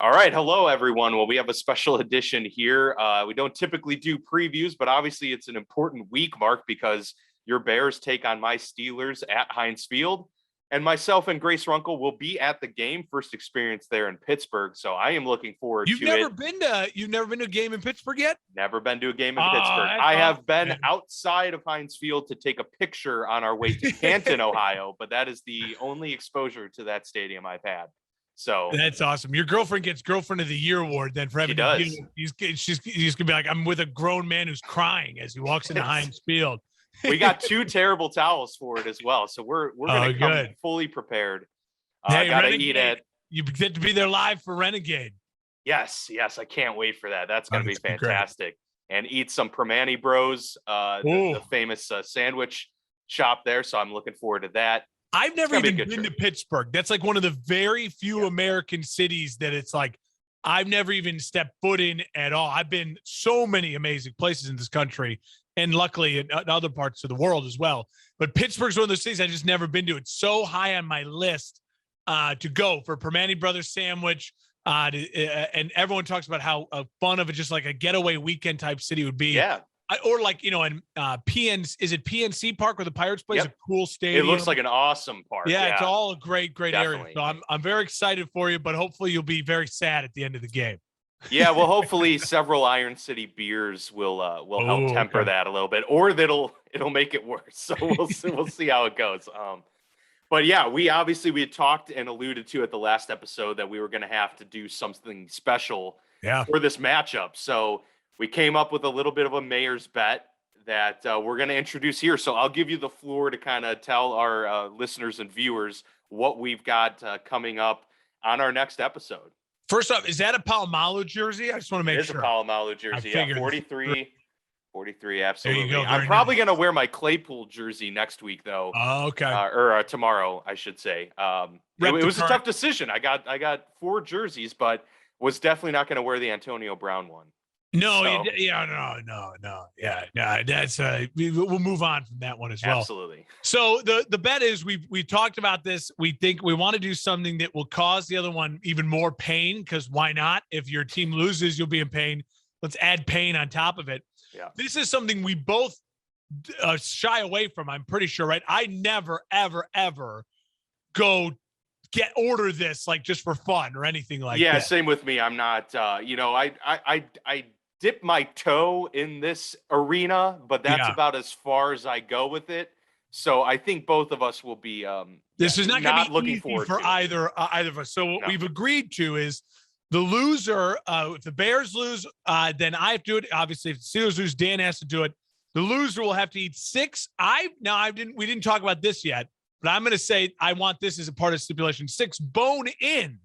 All right. Hello, everyone. Well, we have a special edition here. We don't typically do previews, but obviously it's an important week, Mark, because your Bears take on my Steelers at Heinz Field. And myself and Grace Runkle will be at the game, first experience there in Pittsburgh. So I am looking forward to it. You've never been to a game in Pittsburgh yet? Never been to a game in Pittsburgh. I have been outside of Heinz Field to take a picture on our way to Canton, Ohio, but that is the only exposure to that stadium I've had. So that's awesome. Your girlfriend gets Girlfriend of the Year award then for having she's gonna be like, I'm with a grown man who's crying as he walks into Heinz Field. We got two terrible towels for it as well, so we're gonna come fully prepared. Gotta eat it. You get to be there live for Renegade. Yes, I can't wait for that. That's gonna be fantastic. And eat some Permane Bros, the famous sandwich shop there. So I'm looking forward to that. I've never even been to Pittsburgh. That's like one of the very few American cities that it's like I've never even stepped foot in at all. I've been so many amazing places in this country and luckily in other parts of the world as well. But Pittsburgh's one of those cities I just never been to. It's so high on my list to go for Permane Brothers sandwich. And everyone talks about how fun of it, just like a getaway weekend type city would be. Yeah. Or like, in PNC Park where the Pirates play? Is a cool stadium. It looks like an awesome park. Yeah, it's all a great Definitely. area. So I'm very excited for you, but hopefully you'll be very sad at the end of the game. Yeah, well, hopefully several Iron City beers will help temper that a little bit, or it'll make it worse. So we'll see how it goes. But yeah, we had talked and alluded to at the last episode that we were going to have to do something special for this matchup. So we came up with a little bit of a mayor's bet that we're going to introduce here. So I'll give you the floor to kind of tell our listeners and viewers what we've got coming up on our next episode. First off, is that a Palomalu jersey? I just want to make sure. It is a Palomalu jersey. Yeah, 43, absolutely. There you go. I'm probably going to wear my Claypool jersey next week, though. Oh, okay. Or tomorrow, I should say. It was a tough decision. I got 4 jerseys, but was definitely not going to wear the Antonio Brown one. No. That's we'll move on from that one as well. Absolutely. So the bet is we talked about this. We think we want to do something that will cause the other one even more pain, because why not? If your team loses, you'll be in pain. Let's add pain on top of it. Yeah. This is something we both shy away from. I'm pretty sure, right? I never, ever, ever go order this like just for fun or anything like that. Yeah, same with me. I'm not. I dip my toe in this arena, but that's about as far as I go with it. So I think both of us will be. This is not going to be easy for either of us. So what we've agreed to is the loser. If the Bears lose, then I have to do it. Obviously, if the Steelers lose, Dan has to do it. The loser will have to eat 6. We didn't talk about this yet, but I'm going to say I want this as a part of stipulation. 6 bone-in.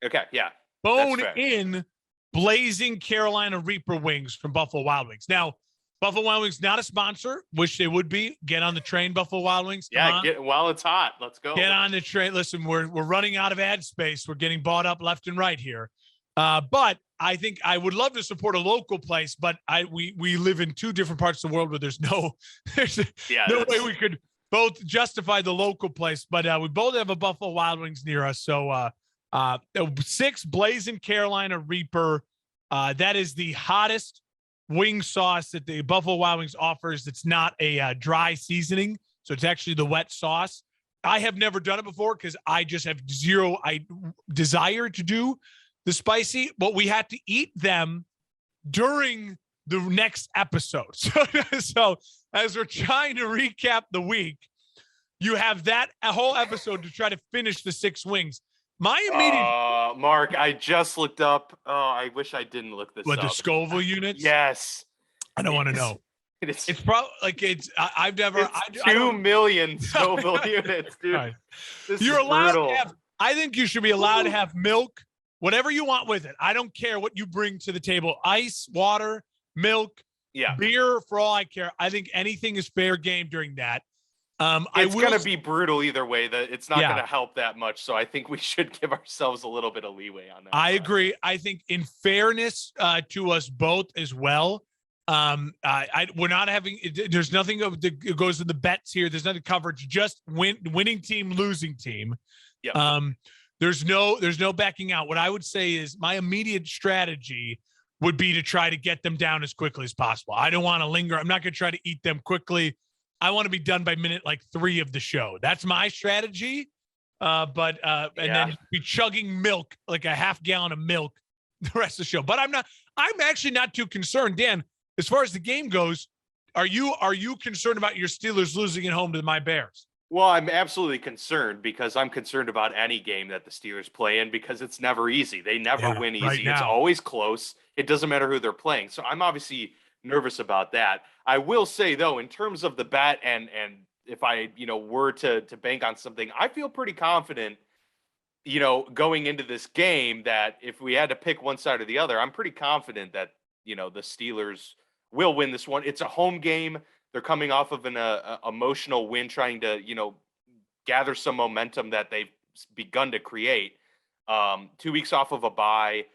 Okay, yeah. Bone-in Blazing Carolina Reaper wings from Buffalo Wild Wings. Now, Buffalo Wild Wings, not a sponsor. Wish they would be. Get on the train, Buffalo Wild Wings. While it's hot. Let's go. Get on the train. Listen, we're running out of ad space. We're getting bought up left and right here. But I think I would love to support a local place, but we live in 2 different parts of the world where there's no way we could both justify the local place. But we both have a Buffalo Wild Wings near us. So 6 Blazing Carolina Reaper. That is the hottest wing sauce that the Buffalo Wild Wings offers. It's not a dry seasoning, so it's actually the wet sauce. I have never done it before because I just have zero desire to do the spicy, but we had to eat them during the next episode. So as we're trying to recap the week, you have that whole episode to try to finish the 6 wings. My immediate Mark, I just looked up. Oh, I wish I didn't look this up. What, the Scoville units? Yes. I don't want to know. It's probably like I've never. 2 million Scoville units, dude. Right. You're allowed to have. I think you should be allowed to have milk, whatever you want with it. I don't care what you bring to the table: ice, water, milk, beer. For all I care, I think anything is fair game during that. It's going to be brutal either way. That it's not going to help that much. So I think we should give ourselves a little bit of leeway on that. I agree. I think in fairness to us both as well, we're not having. There's nothing that goes in the bets here. There's nothing coverage. Just winning team, losing team. Yeah. There's no backing out. What I would say is my immediate strategy would be to try to get them down as quickly as possible. I don't want to linger. I'm not going to try to eat them quickly. I want to be done by minute 3 of the show. That's my strategy. And then be chugging milk, like a half gallon of milk the rest of the show. But I'm actually not too concerned. Dan, as far as the game goes, are you concerned about your Steelers losing at home to my Bears? Well, I'm absolutely concerned because I'm concerned about any game that the Steelers play in because it's never easy. They never win easy. Right now. It's always close. It doesn't matter who they're playing. So I'm obviously nervous about that. I will say, though, in terms of the bet and if I, were to bank on something, I feel pretty confident, going into this game that if we had to pick one side or the other, I'm pretty confident that, the Steelers will win this one. It's a home game. They're coming off of an emotional win, trying to, gather some momentum that they've begun to create. 2 weeks off of a bye.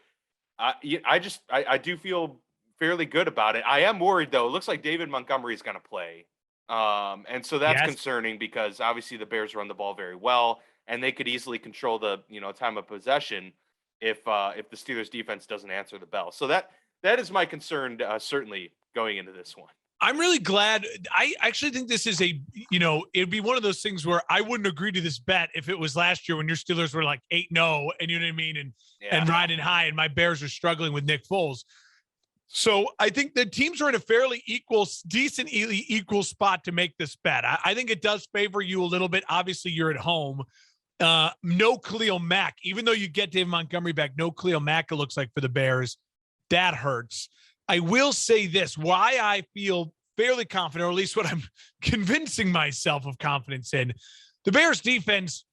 I do feel fairly good about it. I am worried, though. It looks like David Montgomery is going to play. And so that's concerning because obviously the Bears run the ball very well, and they could easily control the, time of possession if the Steelers defense doesn't answer the bell. So that is my concern, certainly going into this one. I'm really glad. I actually think this is it'd be one of those things where I wouldn't agree to this bet if it was last year when your Steelers were 8-0 and you know what I mean? And riding high and my Bears are struggling with Nick Foles. So I think the teams are in a fairly decently equal spot to make this bet. I think it does favor you a little bit. Obviously you're at home. No Khalil Mack, even though you get David Montgomery back, no Khalil Mack, it looks like for the Bears. That hurts. I will say this, why I feel fairly confident, or at least what I'm convincing myself of confidence in. The Bears defense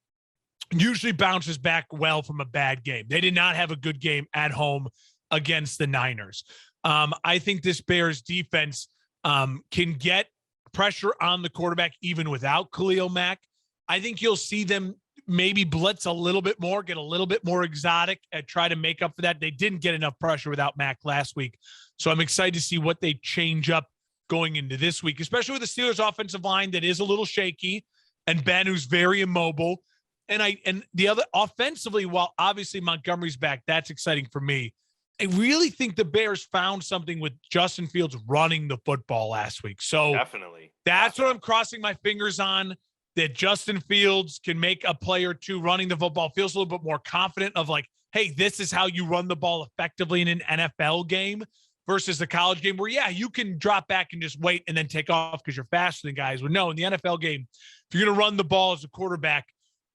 usually bounces back well from a bad game. They did not have a good game at home against the Niners. I think this Bears defense can get pressure on the quarterback even without Khalil Mack. I think you'll see them maybe blitz a little bit more, get a little bit more exotic and try to make up for that. They didn't get enough pressure without Mack last week. So I'm excited to see what they change up going into this week, especially with the Steelers offensive line that is a little shaky and Ben, who's very immobile. And the other offensively, while obviously Montgomery's back, that's exciting for me. I really think the Bears found something with Justin Fields running the football last week. So definitely, that's what I'm crossing my fingers on, that Justin Fields can make a play or two running the football, feels a little bit more confident of hey, this is how you run the ball effectively in an NFL game versus the college game where, you can drop back and just wait and then take off because you're faster than guys. But no, in the NFL game, if you're going to run the ball as a quarterback,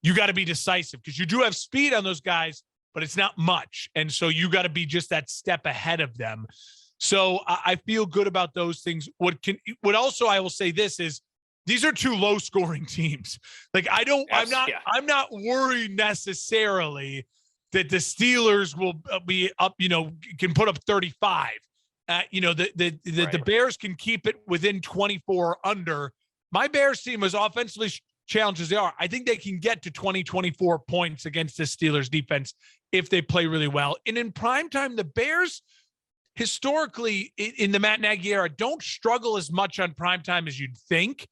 you got to be decisive because you do have speed on those guys, but it's not much. And so you got to be just that step ahead of them. So I feel good about those things. What also I will say this is these are two low scoring teams. I'm not worried necessarily that the Steelers will be up, can put up 35. The Bears can keep it within 24 under. My Bears team, as offensively challenged as they are, I think they can get to 24 points against the Steelers defense if they play really well. And in primetime, the Bears historically in the Matt Nagy era don't struggle as much on primetime as you'd think.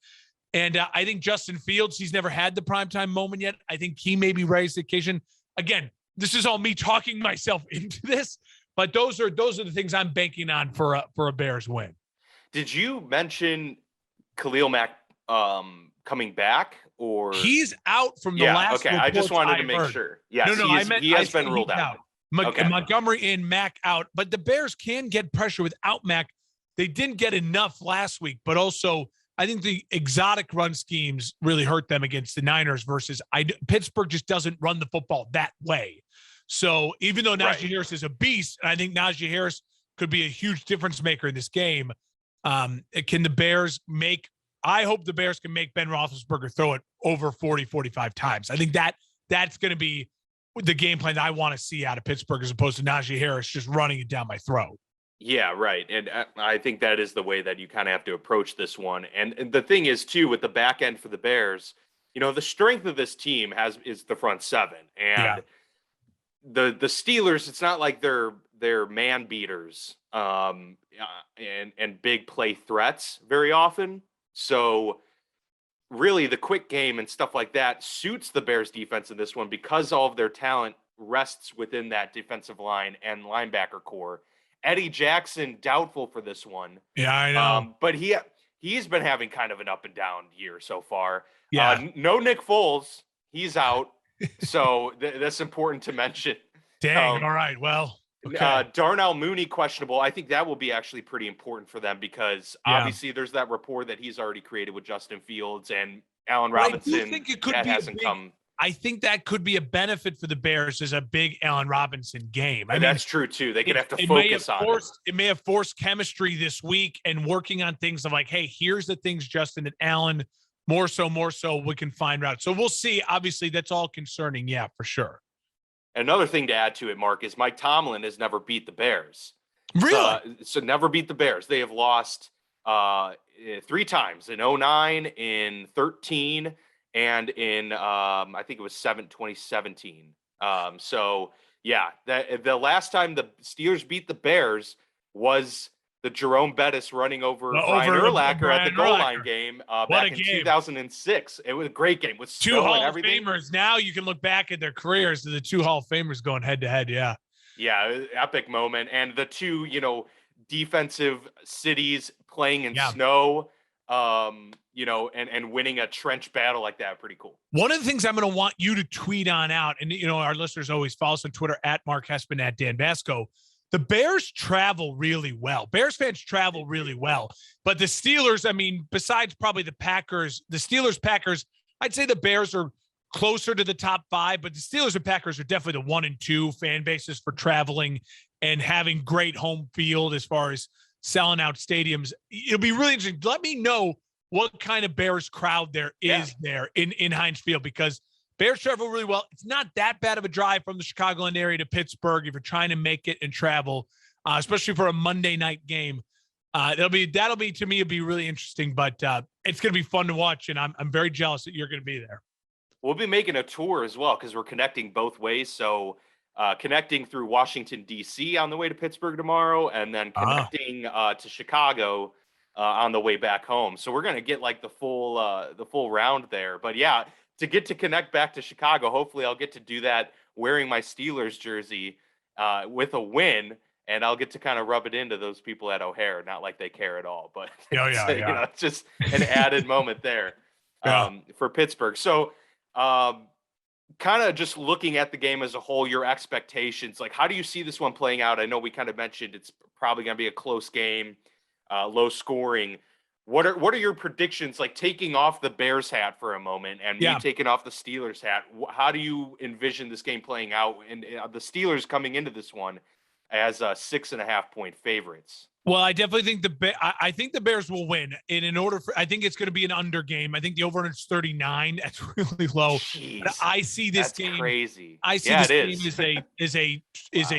And I think Justin Fields, he's never had the primetime moment yet. I think he may be raised the occasion. Again, this is all me talking myself into this, but those are the things I'm banking on for a Bears win. Did you mention Khalil Mack coming back, or he's out from the last? Okay, I just wanted to make sure. Yes, he has been ruled out. Montgomery in, Mack out, but the Bears can get pressure without Mack. They didn't get enough last week, but also I think the exotic run schemes really hurt them against the Niners versus Pittsburgh just doesn't run the football that way. So even though Najee Harris is a beast, and I think Najee Harris could be a huge difference maker in this game, can the Bears I hope the Bears can make Ben Roethlisberger throw it over 40, 45 times. I think that's going to be the game plan that I want to see out of Pittsburgh as opposed to Najee Harris just running it down my throat. Yeah, right. And I think that is the way that you kind of have to approach this one. And the thing is, too, with the back end for the Bears, the strength of this team is the front seven. And the Steelers, it's not like they're man beaters and big play threats very often. So really the quick game and stuff like that suits the Bears defense in this one because all of their talent rests within that defensive line and linebacker core. Eddie Jackson, doubtful for this one. Yeah, I know. But he's been having kind of an up and down year so far. Yeah. No Nick Foles. He's out. So that's important to mention. Dang. All right. Well, okay. Darnell Mooney, questionable. I think that will be actually pretty important for them because obviously there's that rapport that he's already created with Justin Fields and Allen Robinson. I think it could be I think that could be a benefit for the Bears as a big Allen Robinson game. I mean, that's true too. They could have to focus on it. It may have forced chemistry this week and working on things of like, hey, here's the things, Justin, that Allen more so we can find out. So we'll see. Obviously, that's all concerning. Yeah, for sure. Another thing to add to it, Mark, is Mike Tomlin has never beat the Bears. Really? So never beat the Bears. They have lost 3 times in 2009, in 2013, and in I think it was 2017. So yeah, the last time the Steelers beat the Bears was the Jerome Bettis running over Brian Urlacher at the goal line game back in 2006. It was a great game with 2 Hall of Famers. Now you can look back at their careers to the 2 Hall of Famers going head to head. Yeah. Yeah. Epic moment. And the 2, defensive cities playing in snow, and winning a trench battle like that. Pretty cool. One of the things I'm going to want you to tweet on out, and, our listeners always follow us on Twitter at Mark Hespin, at Dan Vasco. The Bears travel really well. Bears fans travel really well. But the Steelers, I mean, besides probably the Packers, the Steelers, Packers, I'd say the Bears are closer to the top 5, but the Steelers and Packers are definitely the 1 and 2 fan bases for traveling and having great home field as far as selling out stadiums. It'll be really interesting. Let me know what kind of Bears crowd there is there in Heinz Field, because Bears travel really well. It's not that bad of a drive from the Chicagoland area to Pittsburgh if you're trying to make it and travel, especially for a Monday night game. That'll be to me, it'll be really interesting, but it's going to be fun to watch, and I'm very jealous that you're going to be there. We'll be making a tour as well because we're connecting both ways. So connecting through Washington, D.C. on the way to Pittsburgh tomorrow, and then connecting to Chicago on the way back home. So we're going to get like the full round there. But yeah, to get to connect back to Chicago, hopefully I'll get to do that wearing my Steelers jersey with a win, and I'll get to kind of rub it into those people at O'Hare. Not like they care at all, but it's just an added moment there for Pittsburgh. So kind of just looking at the game as a whole, your expectations, like how do you see this one playing out? I know we kind of mentioned it's probably going to be a close game, low scoring. What are your predictions, like taking off the Bears hat for a moment and me taking off the Steelers hat? How do you envision this game playing out? And the Steelers coming into this one as 6.5 point favorites. Well, I definitely think I think the Bears will win. And I think it's going to be an under game. I think the over is 39. That's really low. But I see this game crazy. I see this game is a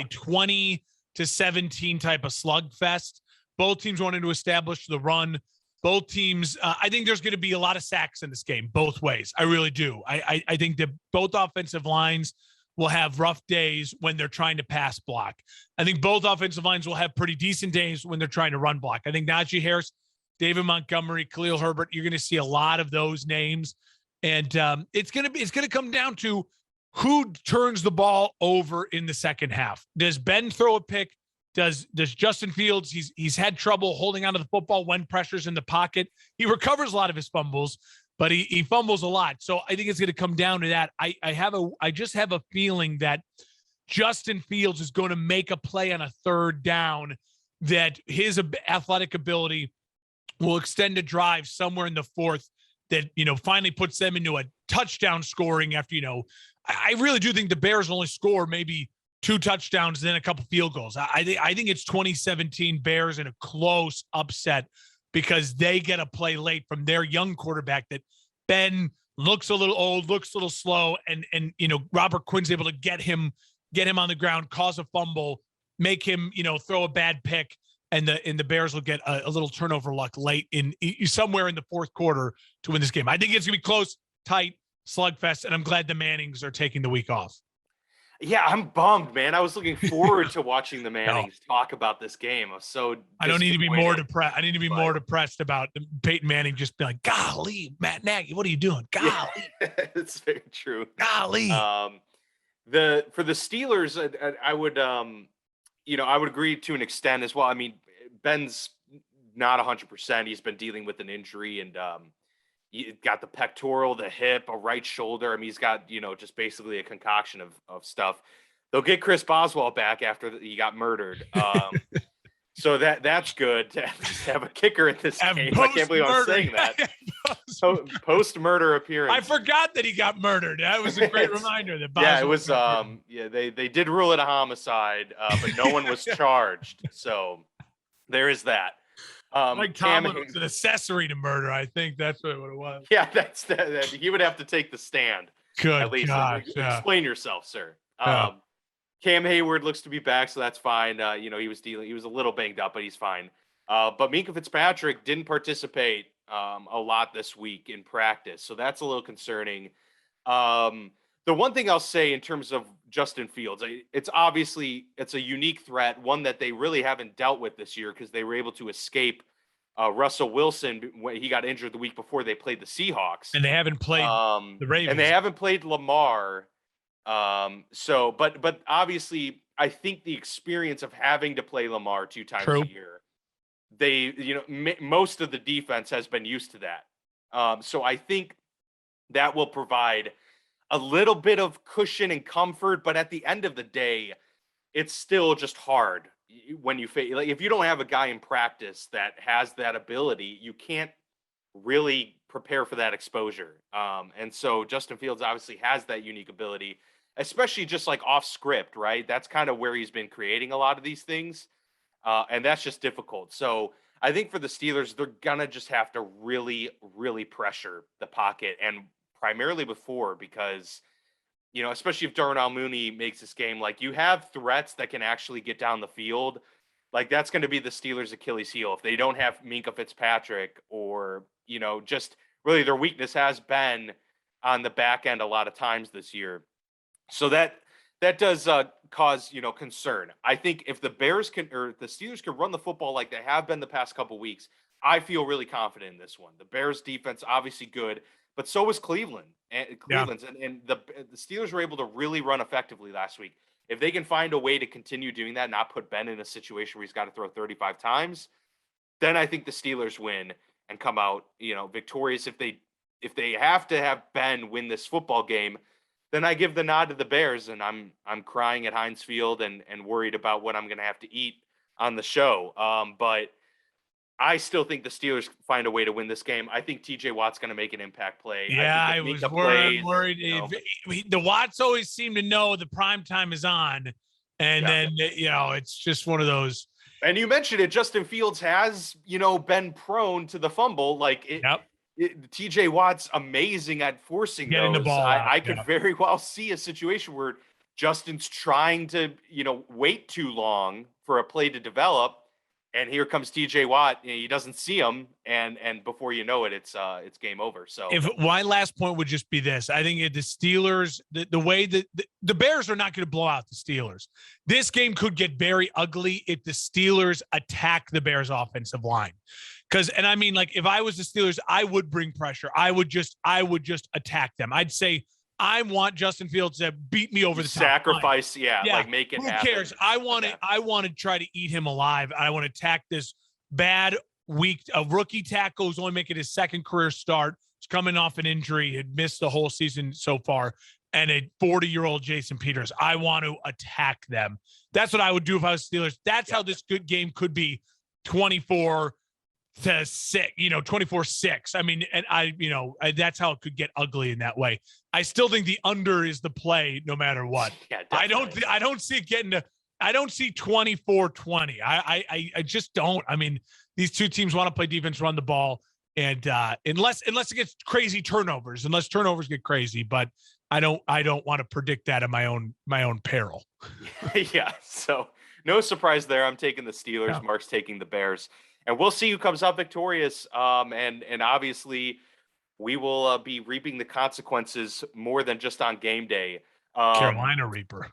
20-17 type of slugfest. Both teams wanting to establish the run. Both teams, I think there's going to be a lot of sacks in this game, both ways. I really do. I think that both offensive lines will have rough days when they're trying to pass block. I think both offensive lines will have pretty decent days when they're trying to run block. I think Najee Harris, David Montgomery, Khalil Herbert, you're going to see a lot of those names. And it's going to come down to who turns the ball over in the second half. Does Ben throw a pick? Does Justin Fields, he's had trouble holding onto the football when pressure's in the pocket. He recovers a lot of his fumbles, but he fumbles a lot. So I think it's going to come down to that. I just have a feeling that Justin Fields is going to make a play on a third down, that his athletic ability will extend a drive somewhere in the fourth that, finally puts them into a touchdown scoring after, I really do think the Bears only score maybe 2 touchdowns, then a couple field goals. I think it's 2017 Bears in a close upset because they get a play late from their young quarterback that Ben looks a little old, looks a little slow, and Robert Quinn's able to get him on the ground, cause a fumble, make him throw a bad pick, and the Bears will get a little turnover luck late in somewhere in the fourth quarter to win this game. I think it's gonna be close, tight, slugfest, and I'm glad the Mannings are taking the week off. Yeah, I'm bummed, man. I was looking forward to watching the Mannings talk about this game. I was so I don't need to be more disappointed. depressed. I need to be more depressed about Peyton Manning just being like, golly, Matt Nagy, what are you doing? Golly, It's very true. golly. For the Steelers, I would I would agree to an extent as well. I mean, Ben's not 100%. He's been dealing with an injury, and he got the pectoral, the hip, a right shoulder. I mean, he's got, just basically a concoction of stuff. They'll get Chris Boswell back after he got murdered. So that's good to have a kicker in this game. I can't believe I'm saying that. Post-murder appearance. I forgot that he got murdered. That was a great reminder. That Boswell it was. They did rule it a homicide, but no one was charged. So there is that. Like Tomlin was an accessory to murder. I think that's what it was. Yeah, that's that. He would have to take the stand. Good. At least gosh, explain yourself, sir. Cam Hayward looks to be back, so that's fine. He was a little banged up, but he's fine. But Minkah Fitzpatrick didn't participate a lot this week in practice, so that's a little concerning. The one thing I'll say in terms of Justin Fields, it's a unique threat, one that they really haven't dealt with this year because they were able to escape Russell Wilson when he got injured the week before they played the Seahawks. And they haven't played the Ravens. And they haven't played Lamar. But obviously, I think the experience of having to play Lamar 2 times a year, most of the defense has been used to that. So I think that will provide a little bit of cushion and comfort, but at the end of the day, it's still just hard when you face, like, if you don't have a guy in practice that has that ability, you can't really prepare for that exposure. And so Justin Fields obviously has that unique ability, especially just like off script, right? That's kind of where he's been creating a lot of these things. And that's just difficult. So I think for the Steelers, they're going to just have to really, really pressure the pocket, and primarily before, because, especially if Darnell Mooney makes this game, like, you have threats that can actually get down the field. Like, that's going to be the Steelers' Achilles heel. If they don't have Minkah Fitzpatrick, or, just really their weakness has been on the back end a lot of times this year. So that does cause, concern. I think if the Steelers can run the football like they have been the past couple weeks, I feel really confident in this one. The Bears defense, obviously good, but so was Cleveland. And the Steelers were able to really run effectively last week. If they can find a way to continue doing that, not put Ben in a situation where he's got to throw 35 times, then I think the Steelers win and come out, victorious. If they have to have Ben win this football game, then I give the nod to the Bears, and I'm crying at Heinz Field and worried about what I'm going to have to eat on the show. But I still think the Steelers find a way to win this game. I think TJ Watt's going to make an impact play. Yeah, I was worried. The Watts always seem to know the prime time is on, and then it's just one of those. And you mentioned it, Justin Fields has been prone to the fumble. Like TJ Watt's amazing at forcing getting those. The ball out. I could very well see a situation where Justin's trying to wait too long for a play to develop. And here comes TJ Watt. He doesn't see him, and before you know it, it's game over. So, if my last point would just be this, I think the Steelers, the way that the Bears are not going to blow out the Steelers. This game could get very ugly if the Steelers attack the Bears' offensive line. And I mean, like, if I was the Steelers, I would bring pressure. I would just attack them. I'd say, I want Justin Fields to beat me over the top. Sacrifice, like make it happen. Who cares? I want to try to eat him alive. I want to attack this bad week. A rookie tackle who's only making his second career start. He's coming off an injury. Had missed the whole season so far. And a 40-year-old Jason Peters. I want to attack them. That's what I would do if I was Steelers. That's how this good game could be 24-6, 24-6. I mean, and that's how it could get ugly in that way. I still think the under is the play no matter what. Yeah, I don't see it getting to, I don't see 24-20. I just don't. I mean, these two teams want to play defense, run the ball, and unless it gets crazy turnovers, unless turnovers get crazy, but I don't want to predict that in my own peril. Yeah. So no surprise there. I'm taking the Steelers. Yeah. Mark's taking the Bears. And we'll see who comes out victorious. And obviously we will be reaping the consequences more than just on game day Carolina Reaper.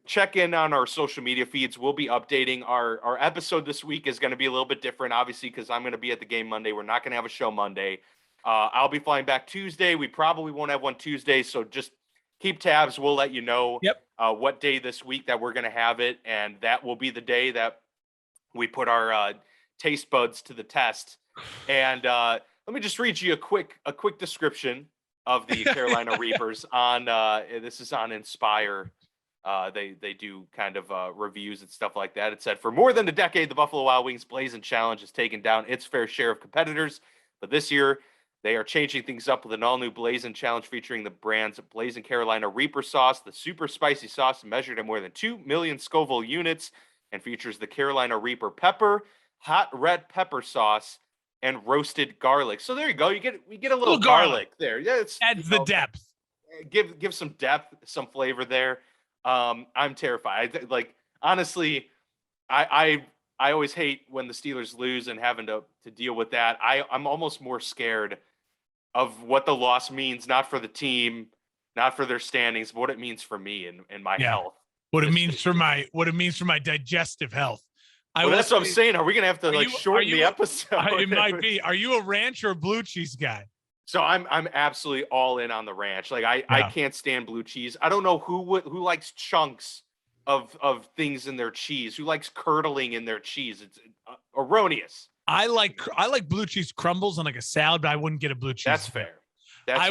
Check in on our social media feeds. We'll be updating our episode this week is going to be a little bit different, obviously, because I'm going to be at the game Monday. We're not going to have a show Monday. I'll be flying back Tuesday. We probably won't have one Tuesday, so just keep tabs. We'll let you know what day this week that we're going to have it, and that will be the day that we put our taste buds to the test. And let me just read you a quick description of the Carolina Reapers on this is on Inspire. They do kind of reviews and stuff like that. It said, for more than a decade, the Buffalo Wild Wings Blazing Challenge has taken down its fair share of competitors. But this year, they are changing things up with an all-new Blazing Challenge featuring the brand's Blazing Carolina Reaper sauce. The super spicy sauce measured at more than 2 million Scoville units and features the Carolina Reaper pepper, hot red pepper sauce, and roasted garlic. So there you go. We get a little garlic there. Yeah, it's adds the depth. Give some depth, some flavor there. I'm terrified. Like, honestly, I always hate when the Steelers lose and having to deal with that. I'm almost more scared of what the loss means, not for the team, not for their standings, but what it means for me and my health. What it means for my digestive health. Well, that's what I'm saying. Are we gonna have to shorten the episode? It might be. Are you a ranch or a blue cheese guy? So I'm absolutely all in on the ranch. Like I can't stand blue cheese. I don't know who likes chunks of things in their cheese. Who likes curdling in their cheese? It's erroneous. I like blue cheese crumbles on like a salad, but I wouldn't get a blue cheese. That's fair.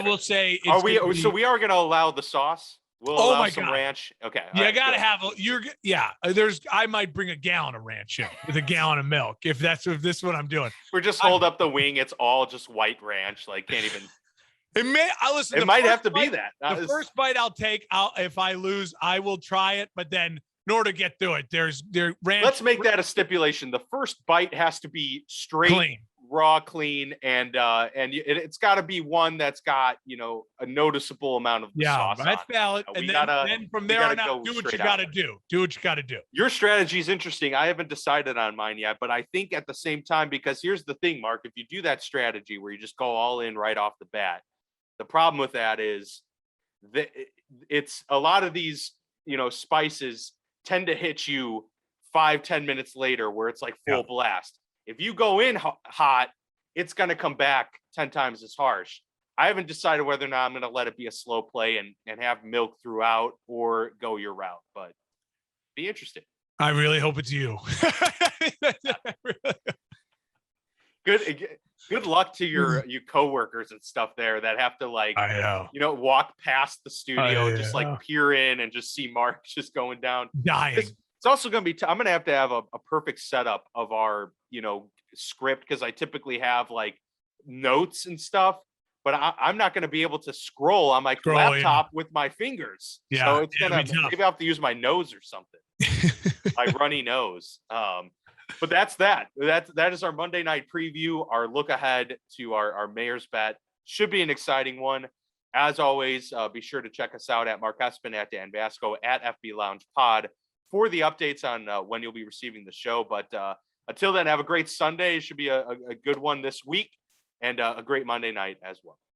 Will say. So we are going to allow the sauce. We'll allow some ranch. Okay. Yeah, right, gotta have I might bring a gallon of ranch in with a gallon of milk if this is what I'm doing. We're just hold up the wing. It's all just white ranch. Like can't even. It might have to be that. The first bite I'll take. If I lose, I will try it. But then in order to get through it, there's ranch. Let's make that a stipulation. The first bite has to be straight. Clean. Raw, clean, and it's got to be one that's got a noticeable amount of the sauce. That's valid. And then from there on out, do what you got to do. Do what you got to do. Your strategy is interesting. I haven't decided on mine yet, but I think at the same time, because here's the thing, Mark, if you do that strategy where you just go all in right off the bat, the problem with that is that it's a lot of these spices tend to hit you 5-10 minutes later, where it's like full blast. If you go in hot, it's going to come back 10 times as harsh. I haven't decided whether or not I'm going to let it be a slow play and have milk throughout or go your route, but be interesting. I really hope it's you. Good luck to your coworkers and stuff there that have to walk past the studio, just peer in and just see Mark just going down. Dying. It's also going to be, I'm going to have a perfect setup of our, script, because I typically have like notes and stuff, but I'm not going to be able to scroll on my laptop with my fingers. Yeah. So it's maybe I'll have to use my nose or something, my runny nose. But that is our Monday night preview, our look ahead to our Mayor's Bet. Should be an exciting one. As always, be sure to check us out at Mark Espin, at Dan Vasco, at FB Lounge Pod for the updates on when you'll be receiving the show. But until then, have a great Sunday. It should be a good one this week, and a great Monday night as well.